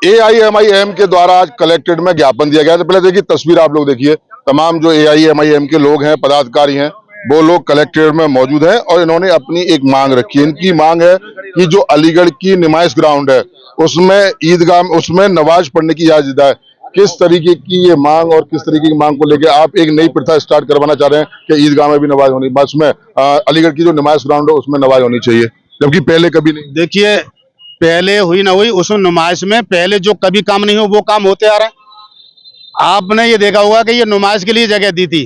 AIMIM के द्वारा आज कलेक्ट्रेट में ज्ञापन दिया गया। तो पहले देखिए तस्वीर आप लोग देखिए, तमाम जो एआईएमआईएम के लोग हैं, पदाधिकारी हैं, वो लोग कलेक्ट्रेट में मौजूद हैं और इन्होंने अपनी एक मांग रखी है। इनकी मांग है कि जो अलीगढ़ की नुमाइश ग्राउंड है उसमें ईदगाह उसमें नमाज पढ़ने की इजाजत है। किस तरीके की ये मांग और किस तरीके की मांग को लेकर आप एक नई प्रथा स्टार्ट करवाना चाह रहे हैं कि ईदगाह में भी नमाज होनी, बस में अलीगढ़ की जो नुमाइश ग्राउंड है उसमें नमाज होनी चाहिए, जबकि पहले कभी नहीं। देखिए, पहले हुई ना हुई उस नुमाइश में पहले जो कभी काम नहीं हो वो काम होते आ रहे हैं। आपने ये देखा होगा कि ये नुमाइश के लिए जगह दी थी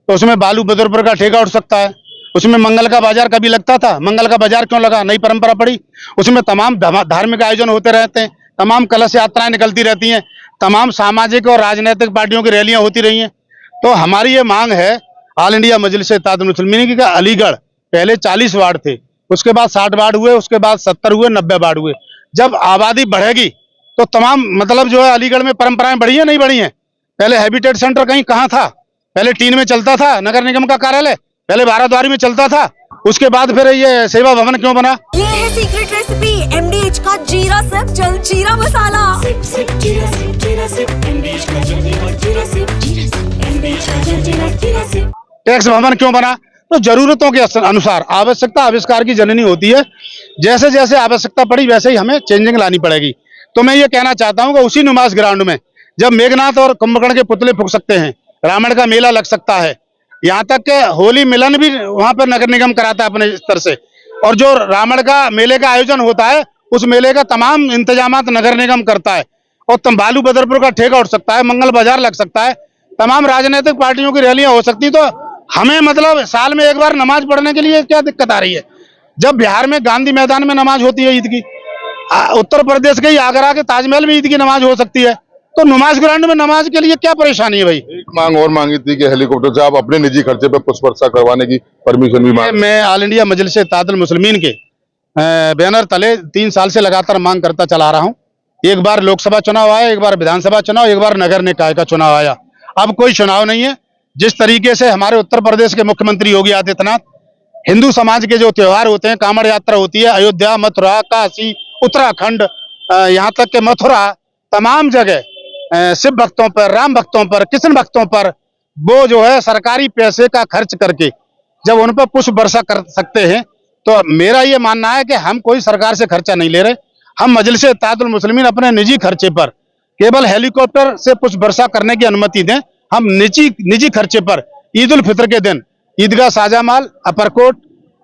तो उसमें बालू बदरपुर का ठेका उठ सकता है। उसमें मंगल का बाजार कभी लगता था, मंगल का बाजार क्यों लगा? नई परंपरा पड़ी। उसमें तमाम धार्मिक आयोजन होते रहते हैं, तमाम कलश यात्राएं निकलती रहती हैं, तमाम सामाजिक और राजनीतिक पार्टियों की रैलियां होती रही हैं। तो हमारी ये मांग है ऑल इंडिया मजलिस इत्तेहादुल मुस्लिमीन की, अलीगढ़ पहले 40 वार्ड थे, उसके बाद 60 वार्ड हुए, उसके बाद 70 हुए, 90 वार्ड हुए। जब आबादी बढ़ेगी तो तमाम मतलब जो है अलीगढ़ में परंपराएं बढ़ी है नहीं बढ़ी हैं? पहले हैबिटेट सेंटर कहीं कहाँ था? पहले टीन में चलता था नगर निगम का कार्यालय, पहले बाराद्वारी में चलता था, उसके बाद फिर ये सेवा भवन क्यों बना? ये है सीक्रेट रेसिपी एमडीएच का जीरा सिप जल जीरा मसाला। सिप सिप जीरा सिप जीरा सिप एमडीएच का जल जीरा सिप एमडीएच का जल जीरा सिप। टैक्स भवन क्यों बना? तो जरूरतों के अनुसार आवश्यकता आविष्कार की जननी होती है। जैसे जैसे आवश्यकता पड़ी वैसे ही हमें चेंजिंग लानी पड़ेगी। तो मैं ये कहना चाहता हूँ कि उसी नुमाइश ग्राउंड में जब मेघनाथ और कुंभकर्ण के पुतले फूक सकते हैं, रावण का मेला लग सकता है, यहाँ तक के होली मिलन भी वहां पर नगर निगम कराता है अपने स्तर से, और जो रावण का मेले का आयोजन होता है उस मेले का तमाम इंतजामात नगर निगम करता है, और बालू बदरपुर का ठेका उठ सकता है, मंगल बाजार लग सकता है, तमाम राजनीतिक पार्टियों की रैलियां हो सकती। तो हमें मतलब साल में एक बार नमाज पढ़ने के लिए क्या दिक्कत आ रही है? जब बिहार में गांधी मैदान में नमाज होती है ईद की, उत्तर प्रदेश के आगरा के ताजमहल में ईद की नमाज हो सकती है, तो नुमाइश ग्राउंड में नमाज के लिए क्या परेशानी है भाई? एक मांग और मांगी थी कि हेलीकॉप्टर से आप अपने निजी खर्चे पे पुष्प वर्षा करवाने की परमिशन भी मांग। मैं ऑल इंडिया मजलिस इत्तेहादुल मुस्लिमीन के बैनर तले 3 साल से लगातार मांग करता चला रहा हूँ। एक बार लोकसभा चुनाव आया, एक बार विधानसभा चुनाव, एक बार नगर निकाय का चुनाव आया, अब कोई चुनाव नहीं है। जिस तरीके से हमारे उत्तर प्रदेश के मुख्यमंत्री योगी आदित्यनाथ हिंदू समाज के जो त्योहार होते हैं, कांवड़ यात्रा होती है, अयोध्या, मथुरा, काशी, उत्तराखंड, यहाँ तक के मथुरा, तमाम जगह शिव भक्तों पर, राम भक्तों पर, कृष्ण भक्तों पर वो जो है सरकारी पैसे का खर्च करके जब उन पर पुष्प वर्षा कर सकते हैं, तो मेरा ये मानना है कि हम कोई सरकार से खर्चा नहीं ले रहे। हम मजलिस इत्तेहादुल मुस्लिमीन अपने निजी खर्चे पर केवल हेलीकॉप्टर से पुष्प वर्षा करने की अनुमति दें। हम निजी खर्चे पर ईद उल फितर के दिन ईदगाह, शाहजमाल, अपरकोट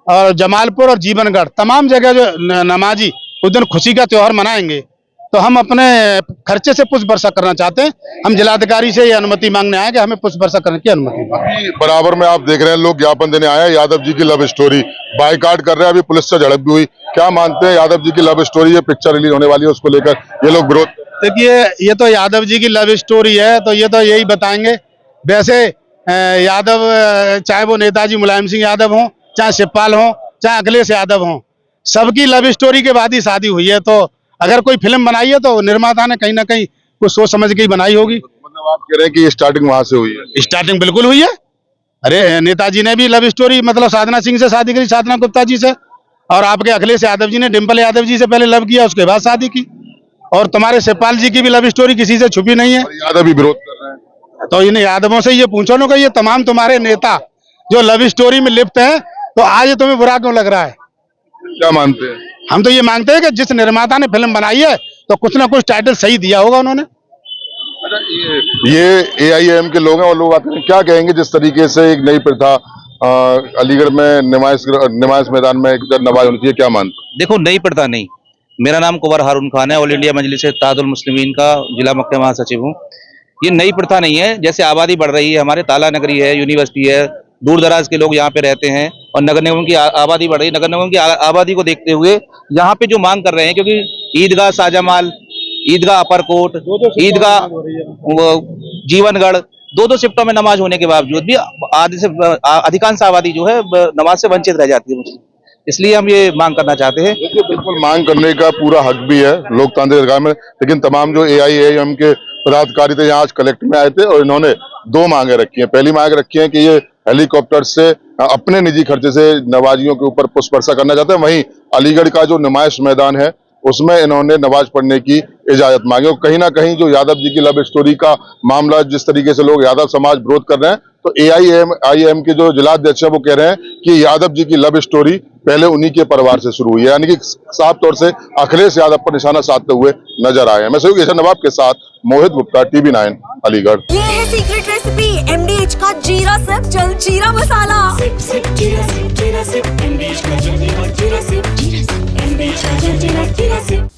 और जमालपुर और जीवनगढ़ तमाम जगह जो नमाजी उस दिन खुशी का त्योहार मनाएंगे, तो हम अपने खर्चे से पुष्प वर्षा करना चाहते हैं। हम जिलाधिकारी से ये अनुमति मांगने आए कि हमें पुष्प वर्षा करने की अनुमति दें। बराबर में आप देख रहे हैं लोग ज्ञापन देने आए हैं। यादव जी की लव स्टोरी बाइकाट कर रहे हैं, अभी पुलिस से झड़प भी हुई। क्या मानते हैं यादव जी की लव स्टोरी, ये पिक्चर रिलीज होने वाली है, उसको लेकर ये लोग विरोध? देखिए, ये तो यादव जी की लव स्टोरी है तो ये तो यही बताएंगे। वैसे यादव चाहे वो नेताजी मुलायम सिंह यादव हों, चाहे शिवपाल हों, चाहे अखिलेश यादव हों, सबकी लव स्टोरी के बाद ही शादी हुई है। तो अगर कोई फिल्म बनाई है तो निर्माता ने कहीं ना कहीं कुछ सोच समझ के ही बनाई होगी। मतलब आप कह रहे हैं कि स्टार्टिंग वहां से हुई है? स्टार्टिंग बिल्कुल हुई है। अरे नेताजी ने भी लव स्टोरी मतलब साधना सिंह से शादी करी, साधना गुप्ता जी से, और आपके अखिलेश यादव जी ने डिम्पल यादव जी से पहले लव किया, उसके बाद शादी की। और तुम्हारे शिवपाल जी की भी लव स्टोरी किसी से छुपी नहीं है। यादव भी विरोध कर रहे हैं, तो इन यादवों से ये पूछो ना कि ये तमाम तुम्हारे नेता जो लव स्टोरी में लिप्त हैं, तो आज तुम्हें बुरा क्यों लग रहा है? क्या मानते हैं? हम तो ये मांगते हैं कि जिस निर्माता ने फिल्म बनाई है तो कुछ ना कुछ टाइटल सही दिया होगा उन्होंने। अच्छा, ये एआईएम के लोग हैं और लोग आते हैं, क्या कहेंगे जिस तरीके से एक नई प्रथा अलीगढ़ में नुमाइश मैदान में एक नमाज होनी चाहिए, क्या मानते हैं? देखो, नई प्रथा नहीं। मेरा नाम कुंवर हारून खान है, ऑल इंडिया मजलिस इत्तेहादुल मुस्लिमीन का जिला मुख्य महासचिव हूँ। ये नई प्रथा नहीं है। जैसे आबादी बढ़ रही है, हमारे ताला नगरी है, यूनिवर्सिटी है, दूर दराज के लोग यहाँ पे रहते हैं और नगर निगम की आबादी बढ़ रही है। नगर निगम की आबादी को देखते हुए यहाँ पे जो मांग कर रहे हैं, क्योंकि ईदगाह शाहजमाल, ईदगाह अपरकोट, ईदगाह जीवनगढ़, 2-2 शिफ्टों में नमाज होने के बावजूद भी आधे से अधिकांश आबादी जो है नमाज से वंचित रह जाती है मुस्लिम। इसलिए हम ये मांग करना चाहते हैं। देखिए, बिल्कुल मांग करने का पूरा हक भी है लोकतांत्रिक अधिकार में, लेकिन तमाम जो एआईएम के पदाधिकारी थे यहाँ आज कलेक्ट में आए थे और इन्होंने 2 मांगे रखी हैं। पहली मांग रखी है कि ये हेलीकॉप्टर से अपने निजी खर्चे से नवाजियों के ऊपर पुष्प वर्षा करना चाहते हैं। वहीं अलीगढ़ का जो नुमाइश मैदान है उसमें इन्होंने नमाज पढ़ने की इजाजत मांगी। और कहीं ना कहीं जो यादव जी की लव स्टोरी का मामला, जिस तरीके से लोग यादव समाज विरोध कर रहे हैं, तो AIM के जो जिलाध्यक्ष है वो कह रहे हैं कि यादव जी की लव स्टोरी पहले उन्हीं के परिवार से शुरू हुई है, यानी कि साफ तौर से अखिलेश यादव पर निशाना साधते हुए नजर आए हैं। मैं सहयोगी एहसन नवाब के साथ मोहित गुप्ता, TV9 अलीगढ़। ये है सीक्रेट रेसिपी MDH का जीरा सिर्फ जलजीरा मसाला। जीरा सिर्फ MDH का जलजीरा, जीरा सिर्फ MDH का जलजीरा, जीरा सिर्फ